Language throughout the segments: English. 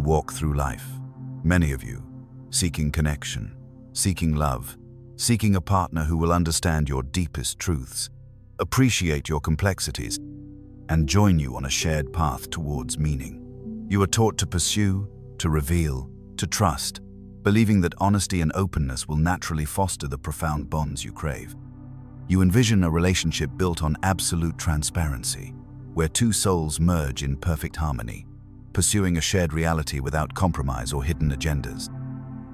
walk through life, many of you, seeking connection, seeking love, seeking a partner who will understand your deepest truths, appreciate your complexities, and join you on a shared path towards meaning. You are taught to pursue, to reveal, to trust, believing that honesty and openness will naturally foster the profound bonds you crave. You envision a relationship built on absolute transparency, where two souls merge in perfect harmony, pursuing a shared reality without compromise or hidden agendas.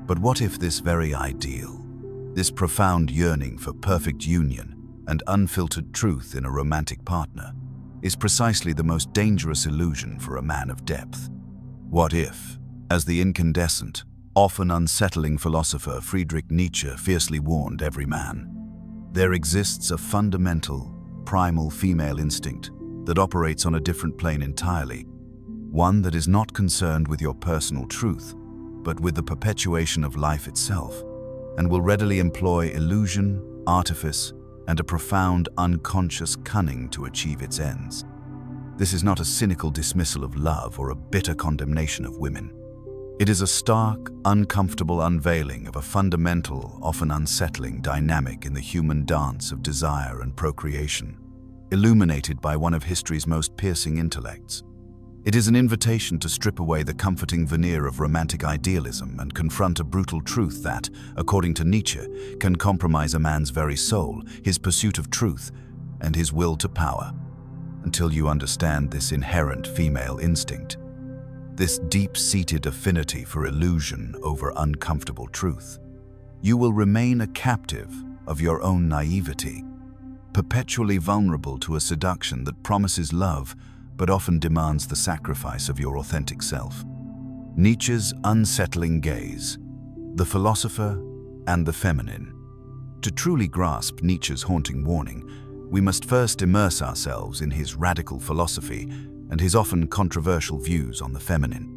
But what if this very ideal, this profound yearning for perfect union and unfiltered truth in a romantic partner, is precisely the most dangerous illusion for a man of depth? What if, as the incandescent, often unsettling philosopher Friedrich Nietzsche fiercely warned every man, there exists a fundamental, primal female instinct that operates on a different plane entirely, one that is not concerned with your personal truth, but with the perpetuation of life itself, and will readily employ illusion, artifice, and a profound unconscious cunning to achieve its ends. This is not a cynical dismissal of love or a bitter condemnation of women. It is a stark, uncomfortable unveiling of a fundamental, often unsettling dynamic in the human dance of desire and procreation, illuminated by one of history's most piercing intellects. It is an invitation to strip away the comforting veneer of romantic idealism and confront a brutal truth that, according to Nietzsche, can compromise a man's very soul, his pursuit of truth, and his will to power. Until you understand this inherent female instinct, this deep-seated affinity for illusion over uncomfortable truth, you will remain a captive of your own naivety, perpetually vulnerable to a seduction that promises love but often demands the sacrifice of your authentic self. Nietzsche's unsettling gaze, the philosopher and the feminine. To truly grasp Nietzsche's haunting warning, we must first immerse ourselves in his radical philosophy and his often controversial views on the feminine.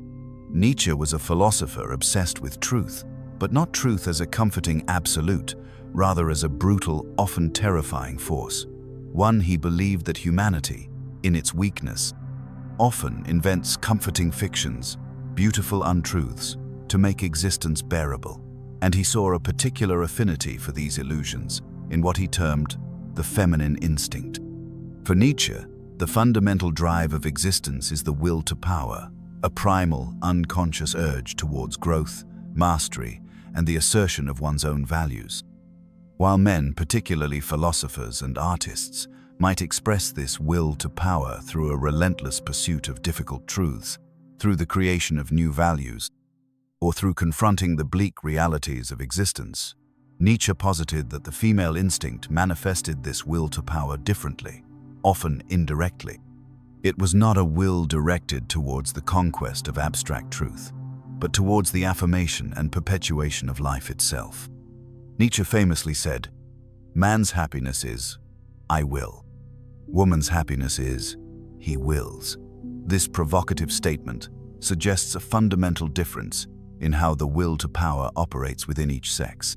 Nietzsche was a philosopher obsessed with truth, but not truth as a comforting absolute, rather as a brutal, often terrifying force. One, he believed that humanity, in its weakness, often invents comforting fictions, beautiful untruths, to make existence bearable, and he saw a particular affinity for these illusions in what he termed the feminine instinct. For Nietzsche, the fundamental drive of existence is the will to power, a primal, unconscious urge towards growth, mastery, and the assertion of one's own values. While men, particularly philosophers and artists, might express this will to power through a relentless pursuit of difficult truths, through the creation of new values, or through confronting the bleak realities of existence, Nietzsche posited that the female instinct manifested this will to power differently, often indirectly. It was not a will directed towards the conquest of abstract truth, but towards the affirmation and perpetuation of life itself. Nietzsche famously said, "Man's happiness is, I will. Woman's happiness is, he wills." This provocative statement suggests a fundamental difference in how the will to power operates within each sex.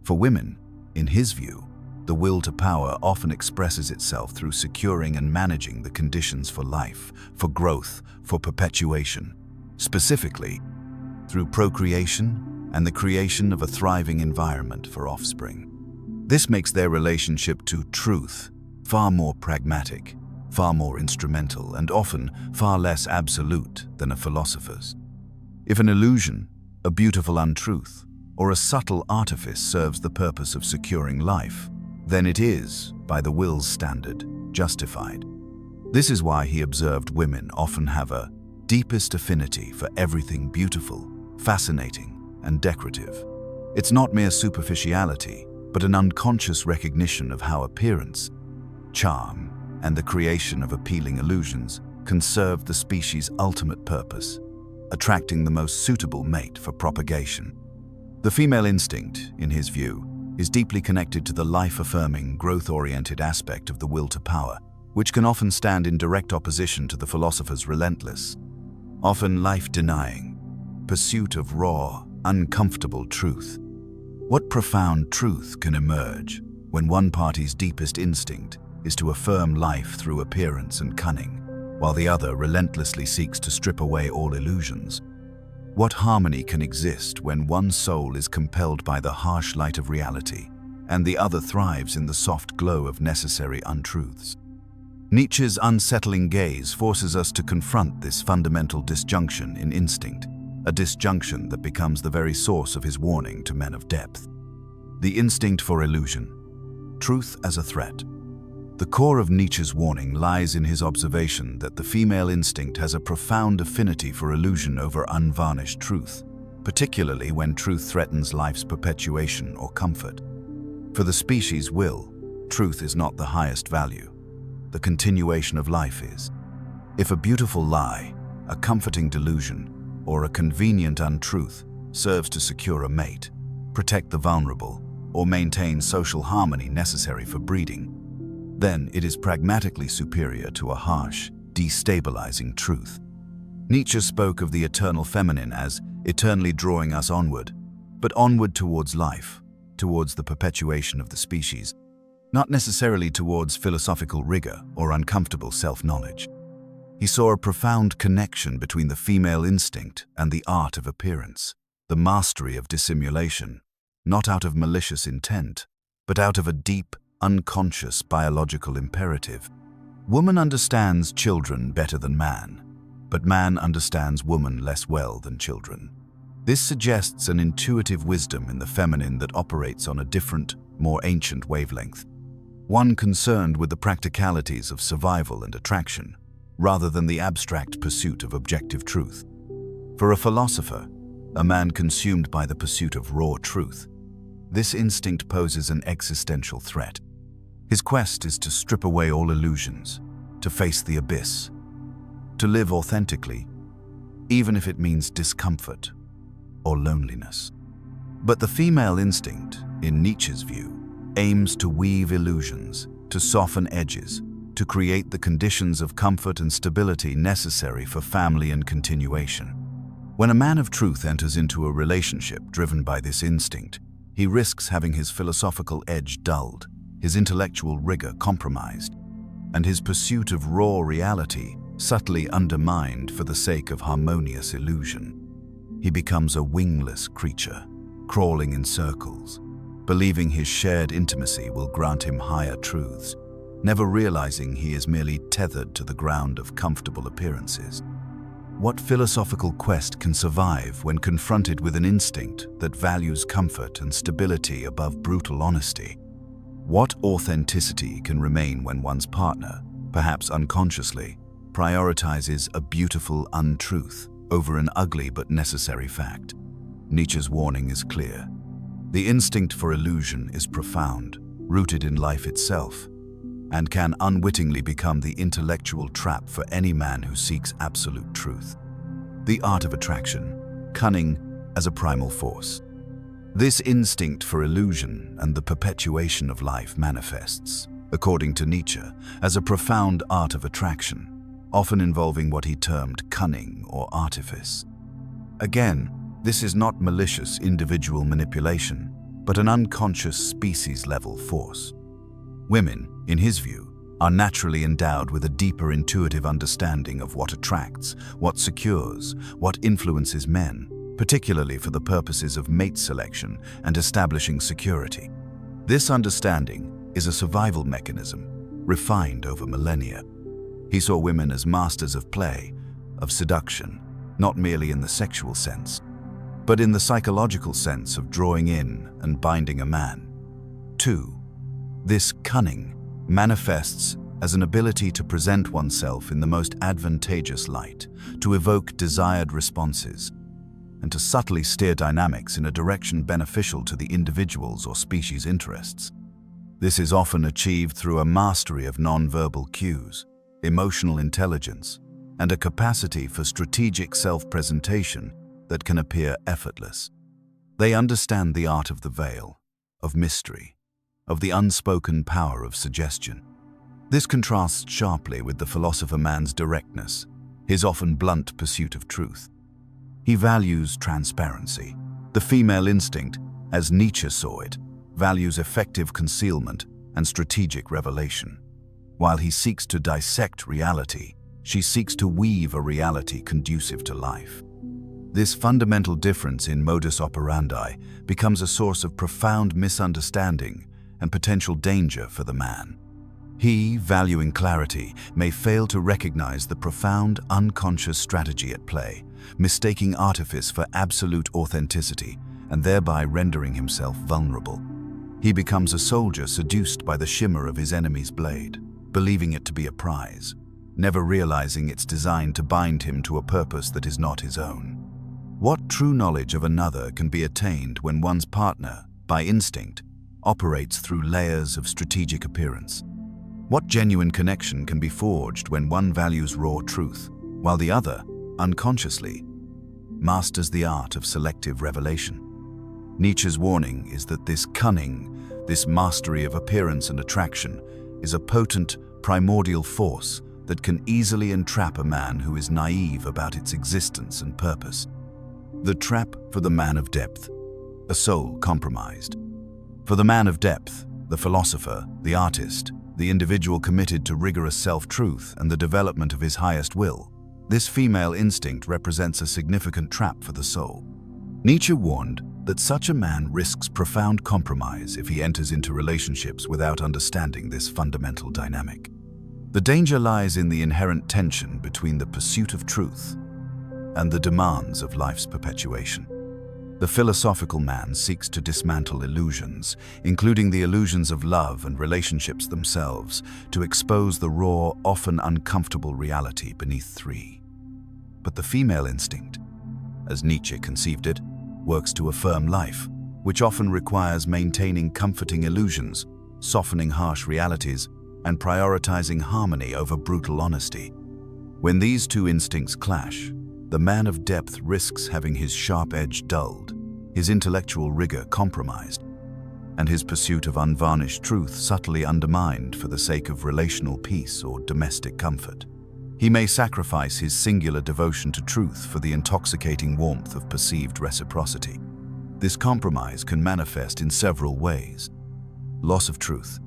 For women, in his view, the will to power often expresses itself through securing and managing the conditions for life, for growth, for perpetuation, specifically through procreation and the creation of a thriving environment for offspring. This makes their relationship to truth far more pragmatic, far more instrumental, and often far less absolute than a philosopher's. If an illusion, a beautiful untruth, or a subtle artifice serves the purpose of securing life, then it is, by the will's standard, justified. This is why he observed women often have a deepest affinity for everything beautiful, fascinating, and decorative. It's not mere superficiality, but an unconscious recognition of how appearance, charm, and the creation of appealing illusions can serve the species' ultimate purpose, attracting the most suitable mate for propagation. The female instinct, in his view, is deeply connected to the life-affirming, growth-oriented aspect of the will to power, which can often stand in direct opposition to the philosopher's relentless, often life-denying, pursuit of raw, uncomfortable truth. What profound truth can emerge when one party's deepest instinct is to affirm life through appearance and cunning, while the other relentlessly seeks to strip away all illusions? What harmony can exist when one soul is compelled by the harsh light of reality, and the other thrives in the soft glow of necessary untruths? Nietzsche's unsettling gaze forces us to confront this fundamental disjunction in instinct, a disjunction that becomes the very source of his warning to men of depth. The instinct for illusion. Truth as a threat. The core of Nietzsche's warning lies in his observation that the female instinct has a profound affinity for illusion over unvarnished truth, particularly when truth threatens life's perpetuation or comfort. For the species' will, truth is not the highest value. The continuation of life is. If a beautiful lie, a comforting delusion, or a convenient untruth serves to secure a mate, protect the vulnerable, or maintain social harmony necessary for breeding, then it is pragmatically superior to a harsh, destabilizing truth. Nietzsche spoke of the eternal feminine as eternally drawing us onward, but onward towards life, towards the perpetuation of the species, not necessarily towards philosophical rigor or uncomfortable self-knowledge. He saw a profound connection between the female instinct and the art of appearance, the mastery of dissimulation, not out of malicious intent, but out of a deep, unconscious biological imperative. Woman understands children better than man, but man understands woman less well than children. This suggests an intuitive wisdom in the feminine that operates on a different, more ancient wavelength, one concerned with the practicalities of survival and attraction, rather than the abstract pursuit of objective truth. For a philosopher, a man consumed by the pursuit of raw truth, this instinct poses an existential threat. His quest is to strip away all illusions, to face the abyss, to live authentically, even if it means discomfort or loneliness. But the female instinct, in Nietzsche's view, aims to weave illusions, to soften edges, to create the conditions of comfort and stability necessary for family and continuation. When a man of truth enters into a relationship driven by this instinct, he risks having his philosophical edge dulled, his intellectual rigor compromised, and his pursuit of raw reality subtly undermined for the sake of harmonious illusion. He becomes a wingless creature, crawling in circles, believing his shared intimacy will grant him higher truths, never realizing he is merely tethered to the ground of comfortable appearances. What philosophical quest can survive when confronted with an instinct that values comfort and stability above brutal honesty? What authenticity can remain when one's partner, perhaps unconsciously, prioritizes a beautiful untruth over an ugly but necessary fact? Nietzsche's warning is clear. The instinct for illusion is profound, rooted in life itself, and can unwittingly become the intellectual trap for any man who seeks absolute truth. The art of attraction, cunning as a primal force. This instinct for illusion and the perpetuation of life manifests, according to Nietzsche, as a profound art of attraction, often involving what he termed cunning or artifice. Again, this is not malicious individual manipulation, but an unconscious species-level force. Women, in his view, are naturally endowed with a deeper intuitive understanding of what attracts, what secures, what influences men, particularly for the purposes of mate selection and establishing security. This understanding is a survival mechanism, refined over millennia. He saw women as masters of play, of seduction, not merely in the sexual sense, but in the psychological sense of drawing in and binding a man. 2. This cunning manifests as an ability to present oneself in the most advantageous light, to evoke desired responses, and to subtly steer dynamics in a direction beneficial to the individual's or species' interests. This is often achieved through a mastery of nonverbal cues, emotional intelligence, and a capacity for strategic self-presentation that can appear effortless. They understand the art of the veil, of mystery, of the unspoken power of suggestion. This contrasts sharply with the philosopher man's directness, his often blunt pursuit of truth. He values transparency. The female instinct, as Nietzsche saw it, values effective concealment and strategic revelation. While he seeks to dissect reality, she seeks to weave a reality conducive to life. This fundamental difference in modus operandi becomes a source of profound misunderstanding and potential danger for the man. He, valuing clarity, may fail to recognize the profound unconscious strategy at play, mistaking artifice for absolute authenticity and thereby rendering himself vulnerable. He becomes a soldier seduced by the shimmer of his enemy's blade, believing it to be a prize, never realizing it's designed to bind him to a purpose that is not his own. What true knowledge of another can be attained when one's partner, by instinct, operates through layers of strategic appearance? What genuine connection can be forged when one values raw truth, while the other, unconsciously, masters the art of selective revelation? Nietzsche's warning is that this cunning, this mastery of appearance and attraction, is a potent, primordial force that can easily entrap a man who is naive about its existence and purpose. The trap for the man of depth, a soul compromised. For the man of depth, the philosopher, the artist, the individual committed to rigorous self-truth and the development of his highest will, this female instinct represents a significant trap for the soul. Nietzsche warned that such a man risks profound compromise if he enters into relationships without understanding this fundamental dynamic. The danger lies in the inherent tension between the pursuit of truth and the demands of life's perpetuation. The philosophical man seeks to dismantle illusions, including the illusions of love and relationships themselves, to expose the raw, often uncomfortable reality beneath three. But the female instinct, as Nietzsche conceived it, works to affirm life, which often requires maintaining comforting illusions, softening harsh realities, and prioritizing harmony over brutal honesty. When these two instincts clash, the man of depth risks having his sharp edge dulled, his intellectual rigor compromised, and his pursuit of unvarnished truth subtly undermined for the sake of relational peace or domestic comfort. He may sacrifice his singular devotion to truth for the intoxicating warmth of perceived reciprocity. This compromise can manifest in several ways. Loss of truth.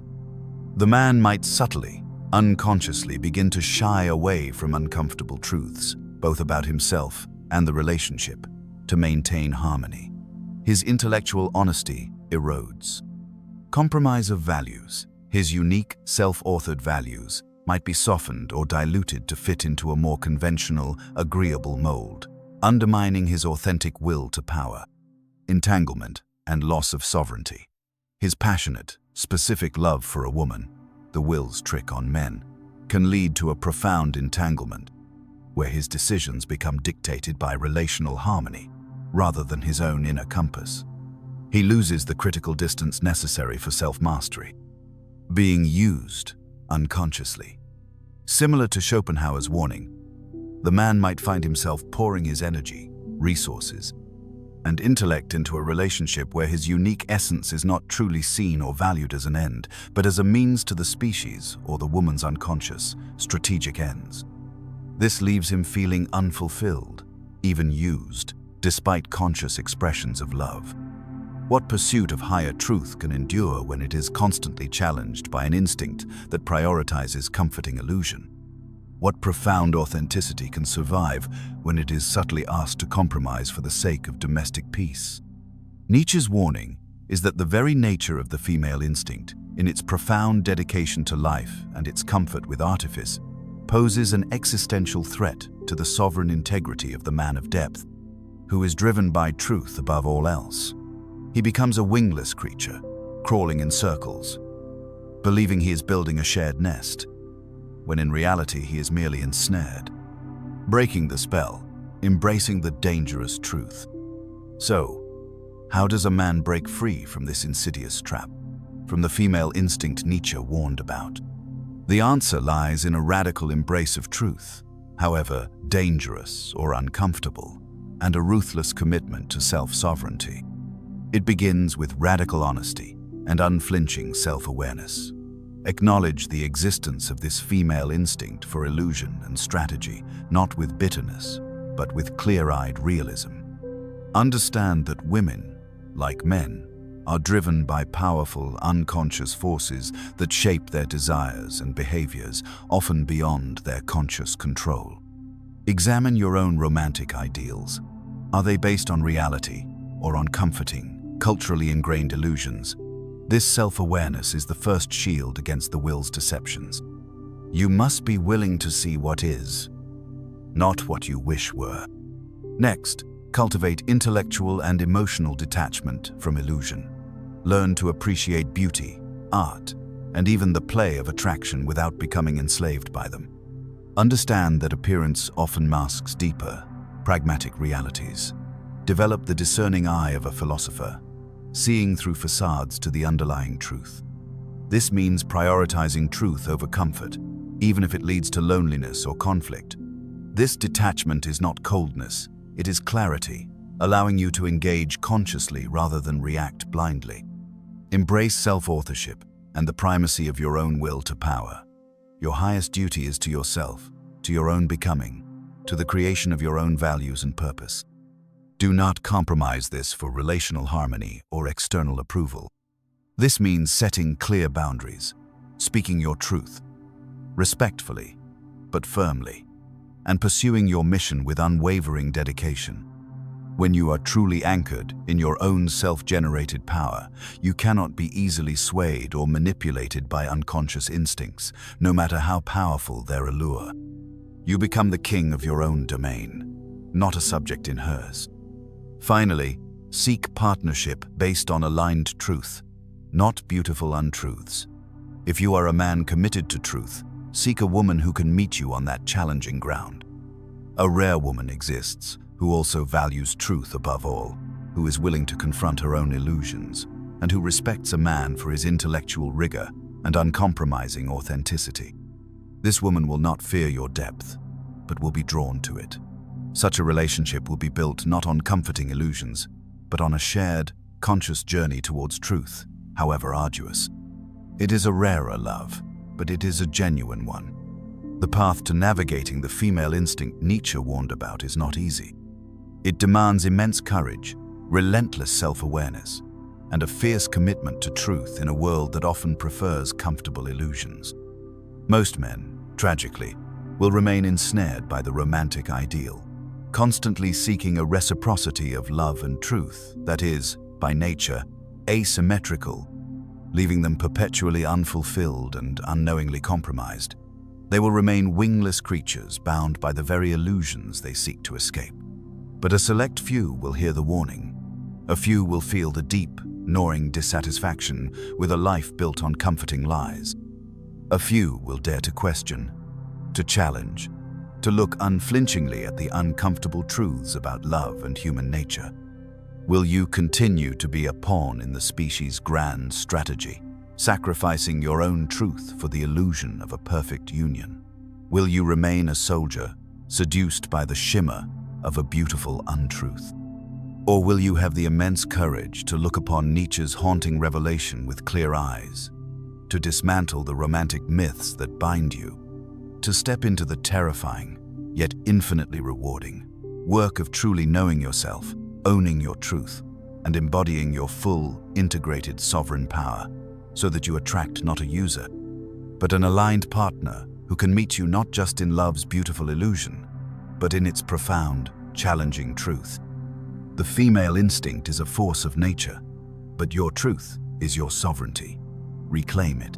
The man might subtly, unconsciously begin to shy away from uncomfortable truths, both about himself and the relationship, to maintain harmony. His intellectual honesty erodes. Compromise of values. His unique, self-authored values might be softened or diluted to fit into a more conventional, agreeable mold, undermining his authentic will to power. Entanglement and loss of sovereignty. His passionate, specific love for a woman, the will's trick on men, can lead to a profound entanglement, where his decisions become dictated by relational harmony rather than his own inner compass. He loses the critical distance necessary for self-mastery, being used unconsciously. Similar to Schopenhauer's warning, the man might find himself pouring his energy, resources, and intellect into a relationship where his unique essence is not truly seen or valued as an end, but as a means to the species or the woman's unconscious, strategic ends. This leaves him feeling unfulfilled, even used, despite conscious expressions of love. What pursuit of higher truth can endure when it is constantly challenged by an instinct that prioritizes comforting illusion? What profound authenticity can survive when it is subtly asked to compromise for the sake of domestic peace? Nietzsche's warning is that the very nature of the female instinct, in its profound dedication to life and its comfort with artifice, poses an existential threat to the sovereign integrity of the man of depth, who is driven by truth above all else. He becomes a wingless creature, crawling in circles, believing he is building a shared nest, when in reality he is merely ensnared, breaking the spell, embracing the dangerous truth. So, how does a man break free from this insidious trap, from the female instinct Nietzsche warned about? The answer lies in a radical embrace of truth, however dangerous or uncomfortable, and a ruthless commitment to self-sovereignty. It begins with radical honesty and unflinching self-awareness. Acknowledge the existence of this female instinct for illusion and strategy, not with bitterness, but with clear-eyed realism. Understand that women, like men, are driven by powerful, unconscious forces that shape their desires and behaviors, often beyond their conscious control. Examine your own romantic ideals. Are they based on reality or on comforting, culturally ingrained illusions? This self-awareness is the first shield against the will's deceptions. You must be willing to see what is, not what you wish were. Next, cultivate intellectual and emotional detachment from illusion. Learn to appreciate beauty, art, and even the play of attraction without becoming enslaved by them. Understand that appearance often masks deeper, pragmatic realities. Develop the discerning eye of a philosopher, seeing through facades to the underlying truth. This means prioritizing truth over comfort, even if it leads to loneliness or conflict. This detachment is not coldness, it is clarity, allowing you to engage consciously rather than react blindly. Embrace self-authorship and the primacy of your own will to power. Your highest duty is to yourself, to your own becoming, to the creation of your own values and purpose. Do not compromise this for relational harmony or external approval. This means setting clear boundaries, speaking your truth, respectfully, but firmly, and pursuing your mission with unwavering dedication. When you are truly anchored in your own self-generated power, you cannot be easily swayed or manipulated by unconscious instincts, no matter how powerful their allure. You become the king of your own domain, not a subject in hers. Finally, seek partnership based on aligned truth, not beautiful untruths. If you are a man committed to truth, seek a woman who can meet you on that challenging ground. A rare woman exists who also values truth above all, who is willing to confront her own illusions, and who respects a man for his intellectual rigor and uncompromising authenticity. This woman will not fear your depth, but will be drawn to it. Such a relationship will be built not on comforting illusions, but on a shared, conscious journey towards truth, however arduous. It is a rarer love, but it is a genuine one. The path to navigating the female instinct Nietzsche warned about is not easy. It demands immense courage, relentless self-awareness, and a fierce commitment to truth in a world that often prefers comfortable illusions. Most men, tragically, will remain ensnared by the romantic ideal, constantly seeking a reciprocity of love and truth that is, by nature, asymmetrical, leaving them perpetually unfulfilled and unknowingly compromised. They will remain wingless creatures bound by the very illusions they seek to escape. But a select few will hear the warning. A few will feel the deep, gnawing dissatisfaction with a life built on comforting lies. A few will dare to question, to challenge, to look unflinchingly at the uncomfortable truths about love and human nature. Will you continue to be a pawn in the species' grand strategy, sacrificing your own truth for the illusion of a perfect union? Will you remain a soldier, seduced by the shimmer of a beautiful untruth? Or will you have the immense courage to look upon Nietzsche's haunting revelation with clear eyes, to dismantle the romantic myths that bind you, to step into the terrifying, yet infinitely rewarding, work of truly knowing yourself, owning your truth, and embodying your full, integrated sovereign power, so that you attract not a user, but an aligned partner who can meet you not just in love's beautiful illusion, but in its profound, challenging truth. The female instinct is a force of nature, but your truth is your sovereignty. Reclaim it.